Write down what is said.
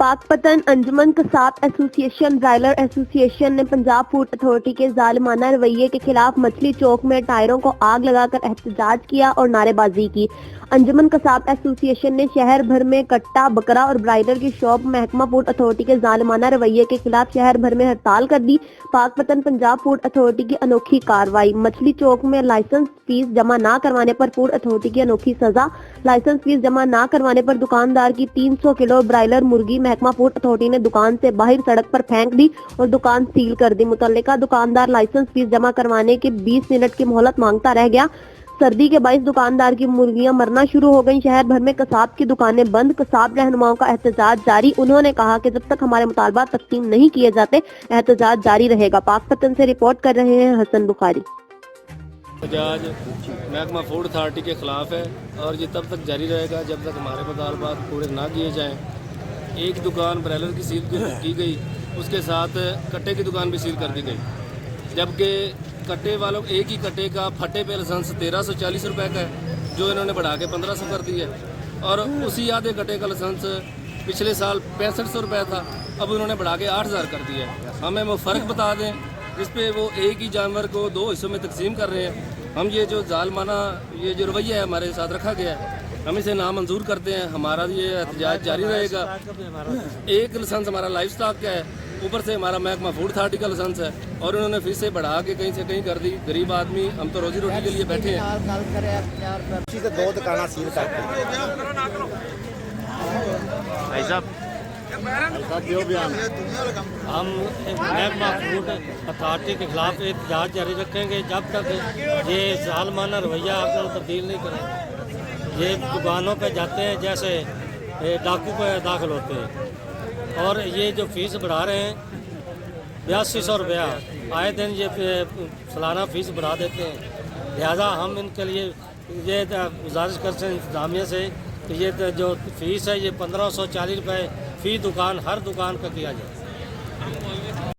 पाकपतन अंजुमन Kasab association broiler association ने Punjab food authority के जालिमाना रवैये के खिलाफ मछली चौक में टायरों को आग लगाकर एहतजाज किया और नारेबाजी की। अंजुमन कसाब एसोसिएशन ने शहर भर में कट्टा बकरा और ब्रायलर की शॉप महकमा फूड अथॉरिटी के जालिमाना रवैये के खिलाफ शहर भर में हड़ताल कर दी। पाकपतन पंजाब फूड अथॉरिटी की अनोखी कार्रवाई, मछली चौक में लाइसेंस फीस जमा न करवाने पर फूड अथॉरिटी की अनोखी सजा। लाइसेंस फीस जमा न करवाने पर दुकानदार की 300 किलो ब्रायलर मुर्गी महकमा फूड अथॉरिटी ने दुकान से बाहर सड़क पर फेंक दी और दुकान सील कर दी। मुतल्लिका दुकानदार लाइसेंस फीस जमा करवाने के 20 मिनट की मोहलत मांगता रह गया। सर्दी के बाइस दुकानदार की मुर्गियां मरना शुरू हो गईं। शहर भर में कसाब की दुकानें बंद। कसाब रहनुमाओं का एहतजाज जारी। उन्होंने कहा कि जब तक हमारे मुतालबात तस्लीम नहीं किए जाते एहतजाज जारी रहेगा। पाकपतन से रिपोर्ट कर रहे हैं हसन बुखारी। एहतजाज महकमा फूड अथॉरिटी के ख़िलाफ़ है और ये तब तक जारी रहेगा जब तक हमारे मुतालबात पूरे ना किए जाएं। एक दुकान ब्रायलर की सील की गई, उसके साथ कट्टे की दुकान भी सील कर दी गई, जबकि कट्टे वालों एक ही कट्टे का फटे पे लाइसेंस 1340 रुपये का है, जो इन्होंने बढ़ा के 1500 कर दी है। और उसी आधे कट्टे का लाइसेंस पिछले साल 6500 रुपये था, अब उन्होंने बढ़ा के 8000 कर दिया है। हमें वो फ़र्क बता दें जिस पे वो एक ही जानवर को दो हिस्सों में तकसीम कर रहे हैं। हम ये जो जालमाना ये जो रवैया है हमारे साथ रखा गया है, हम इसे नामंजूर करते हैं। हमारा ये एहतजाज जारी रहेगा। एक लाइसेंस हमारा लाइफ स्टॉक का है, ऊपर से हमारा महकमा फूड अथॉरिटी का लाइसेंस है और उन्होंने फिर से बढ़ा के कहीं से कहीं कर दी। गरीब आदमी, हम तो रोजी रोटी के लिए बैठे हैं। दो दुकाना सील करके भाई साहब जो बयान हम महकमा फूड अथॉरिटी के खिलाफ एहतजाज जारी रखेंगे जब तक ये जालमाना रवैया अपना तब्दील नहीं करेंगे। ये दुकानों पे जाते हैं जैसे डाकू पे दाखिल होते हैं और ये जो फीस बढ़ा रहे हैं 8200 रुपया आए दिन, ये सालाना फीस बढ़ा देते हैं। लिहाजा हम इनके लिए ये गुजारिश करते हैं इंतजामिया से कि ये जो फीस है ये 1540 रुपये फ़ी दुकान हर दुकान का किया जाए।